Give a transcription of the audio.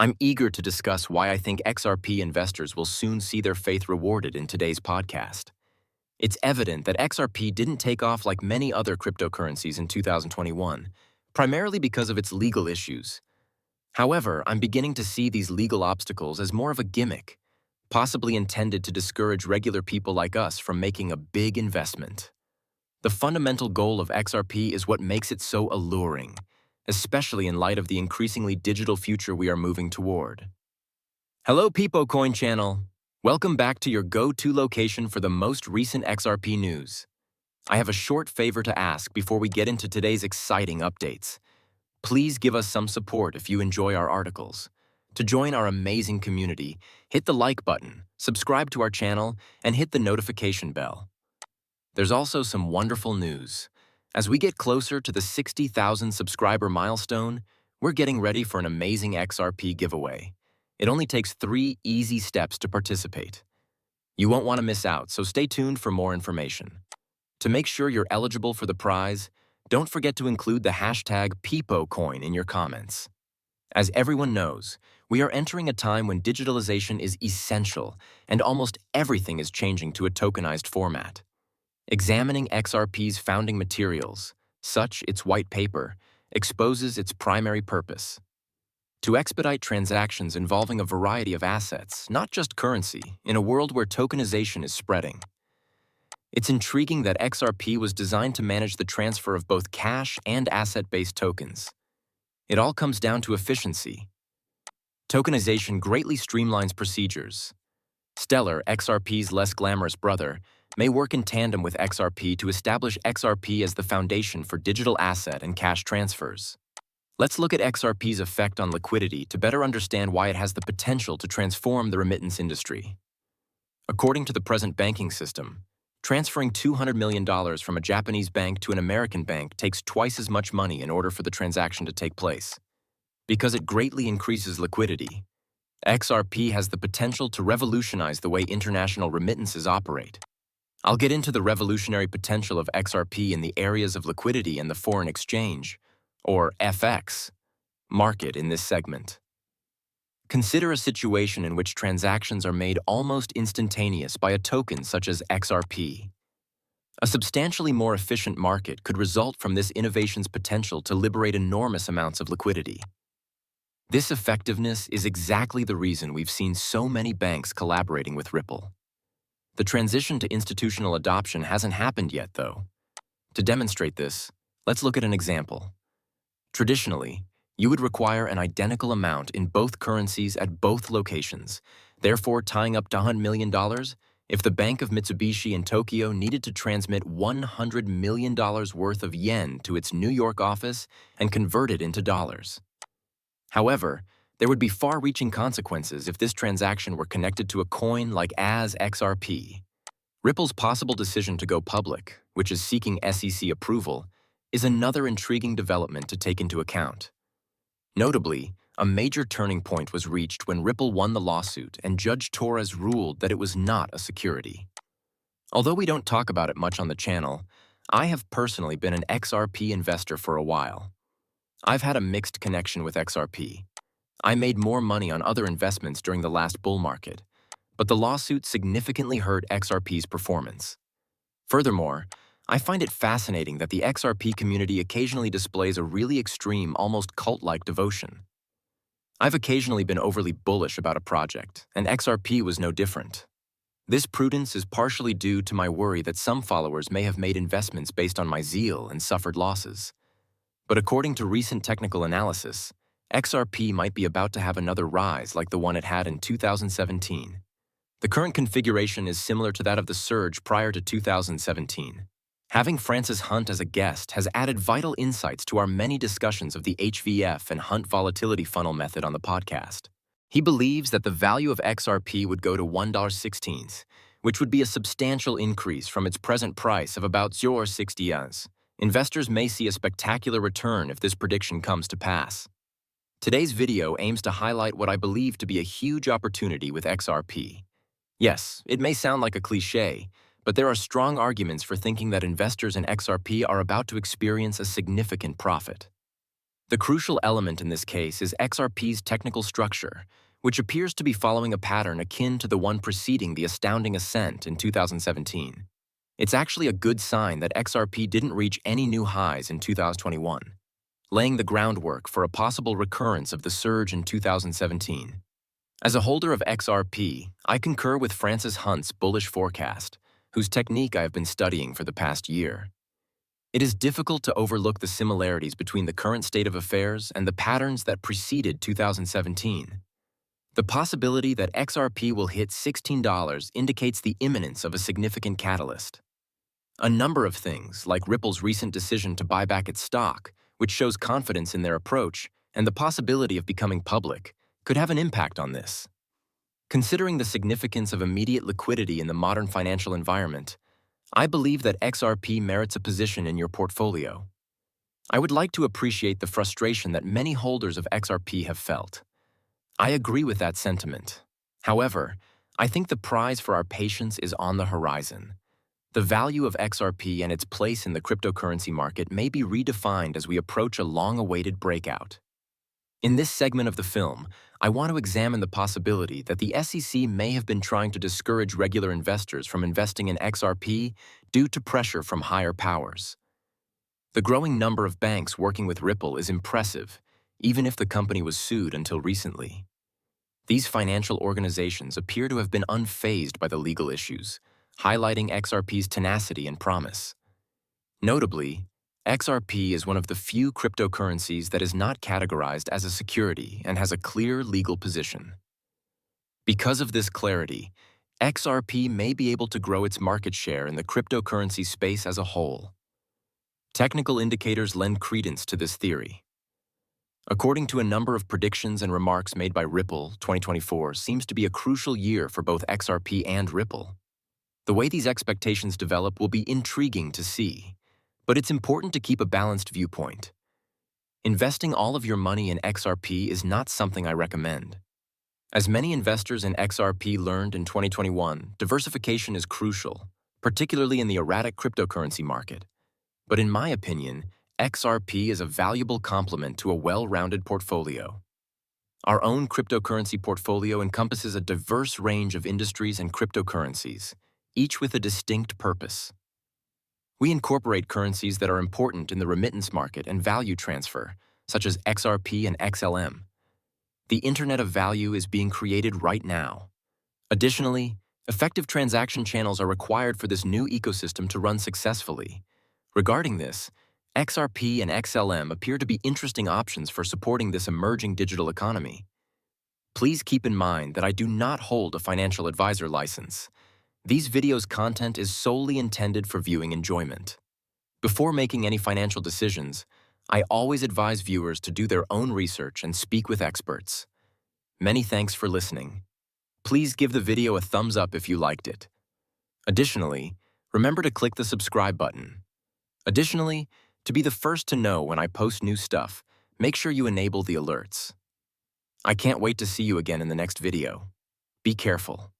I'm eager to discuss why I think XRP investors will soon see their faith rewarded in today's podcast. It's evident that XRP didn't take off like many other cryptocurrencies in 2021, primarily because of its legal issues. However, I'm beginning to see these legal obstacles as more of a gimmick, possibly intended to discourage regular people like us from making a big investment. The fundamental goal of XRP is what makes it so alluring, especially in light of the increasingly digital future we are moving toward. Hello, Peepo Coin Channel. Welcome back to your go-to location for the most recent XRP news. I have a short favor to ask before we get into today's exciting updates. Please give us some support if you enjoy our articles. To join our amazing community, hit the like button, subscribe to our channel, and hit the notification bell. There's also some wonderful news. As we get closer to the 60,000 subscriber milestone, we're getting ready for an amazing XRP giveaway. It only takes 3 easy steps to participate. You won't want to miss out, so stay tuned for more information. To make sure you're eligible for the prize, don't forget to include the hashtag #PeepoCoin in your comments. As everyone knows, we are entering a time when digitalization is essential and almost everything is changing to a tokenized format. Examining XRP's founding materials, such its white paper, exposes its primary purpose: to expedite transactions involving a variety of assets, not just currency, in a world where tokenization is spreading. It's intriguing that XRP was designed to manage the transfer of both cash and asset-based tokens. It all comes down to efficiency. Tokenization greatly streamlines procedures. Stellar, XRP's less glamorous brother, may work in tandem with XRP to establish XRP as the foundation for digital asset and cash transfers. Let's look at XRP's effect on liquidity to better understand why it has the potential to transform the remittance industry. According to the present banking system, transferring $200 million from a Japanese bank to an American bank takes twice as much money in order for the transaction to take place. Because it greatly increases liquidity, XRP has the potential to revolutionize the way international remittances operate. I'll get into the revolutionary potential of XRP in the areas of liquidity and the foreign exchange, or FX, market in this segment. Consider a situation in which transactions are made almost instantaneous by a token such as XRP. A substantially more efficient market could result from this innovation's potential to liberate enormous amounts of liquidity. This effectiveness is exactly the reason we've seen so many banks collaborating with Ripple. The transition to institutional adoption hasn't happened yet, though. To demonstrate this, let's look at an example. Traditionally, you would require an identical amount in both currencies at both locations, therefore tying up to $100 million if the Bank of Mitsubishi in Tokyo needed to transmit $100 million worth of yen to its New York office and convert it into dollars. However, there would be far-reaching consequences if this transaction were connected to a coin like XRP. Ripple's possible decision to go public, which is seeking SEC approval, is another intriguing development to take into account. Notably, a major turning point was reached when Ripple won the lawsuit and Judge Torres ruled that it was not a security. Although we don't talk about it much on the channel, I have personally been an XRP investor for a while. I've had a mixed connection with XRP. I made more money on other investments during the last bull market, but the lawsuit significantly hurt XRP's performance. Furthermore, I find it fascinating that the XRP community occasionally displays a really extreme, almost cult-like devotion. I've occasionally been overly bullish about a project, and XRP was no different. This prudence is partially due to my worry that some followers may have made investments based on my zeal and suffered losses. But according to recent technical analysis, XRP might be about to have another rise like the one it had in 2017. The current configuration is similar to that of the surge prior to 2017. Having Francis Hunt as a guest has added vital insights to our many discussions of the HVF and Hunt volatility funnel method on the podcast. He believes that the value of XRP would go to $1.16, which would be a substantial increase from its present price of about 0.60 yen. Investors may see a spectacular return if this prediction comes to pass. Today's video aims to highlight what I believe to be a huge opportunity with XRP. Yes, it may sound like a cliché, but there are strong arguments for thinking that investors in XRP are about to experience a significant profit. The crucial element in this case is XRP's technical structure, which appears to be following a pattern akin to the one preceding the astounding ascent in 2017. It's actually a good sign that XRP didn't reach any new highs in 2021, laying the groundwork for a possible recurrence of the surge in 2017. As a holder of XRP, I concur with Francis Hunt's bullish forecast, whose technique I have been studying for the past year. It is difficult to overlook the similarities between the current state of affairs and the patterns that preceded 2017. The possibility that XRP will hit $16 indicates the imminence of a significant catalyst. A number of things, like Ripple's recent decision to buy back its stock, which shows confidence in their approach, and the possibility of becoming public, could have an impact on this. Considering the significance of immediate liquidity in the modern financial environment, I believe that XRP merits a position in your portfolio. I would like to appreciate the frustration that many holders of XRP have felt. I agree with that sentiment. However, I think the prize for our patience is on the horizon. The value of XRP and its place in the cryptocurrency market may be redefined as we approach a long-awaited breakout. In this segment of the film, I want to examine the possibility that the SEC may have been trying to discourage regular investors from investing in XRP due to pressure from higher powers. The growing number of banks working with Ripple is impressive, even if the company was sued until recently. These financial organizations appear to have been unfazed by the legal issues, highlighting XRP's tenacity and promise. Notably, XRP is one of the few cryptocurrencies that is not categorized as a security and has a clear legal position. Because of this clarity, XRP may be able to grow its market share in the cryptocurrency space as a whole. Technical indicators lend credence to this theory. According to a number of predictions and remarks made by Ripple, 2024 seems to be a crucial year for both XRP and Ripple. The way these expectations develop will be intriguing to see, but it's important to keep a balanced viewpoint. Investing all of your money in XRP is not something I recommend. As many investors in XRP learned in 2021, diversification is crucial, particularly in the erratic cryptocurrency market. But in my opinion, XRP is a valuable complement to a well-rounded portfolio. Our own cryptocurrency portfolio encompasses a diverse range of industries and cryptocurrencies, each with a distinct purpose. We incorporate currencies that are important in the remittance market and value transfer, such as XRP and XLM. The Internet of Value is being created right now. Additionally, effective transaction channels are required for this new ecosystem to run successfully. Regarding this, XRP and XLM appear to be interesting options for supporting this emerging digital economy. Please keep in mind that I do not hold a financial advisor license. These videos' content is solely intended for viewing enjoyment. Before making any financial decisions, I always advise viewers to do their own research and speak with experts. Many thanks for listening. Please give the video a thumbs up if you liked it. Additionally, remember to click the subscribe button. Additionally, to be the first to know when I post new stuff, make sure you enable the alerts. I can't wait to see you again in the next video. Be careful.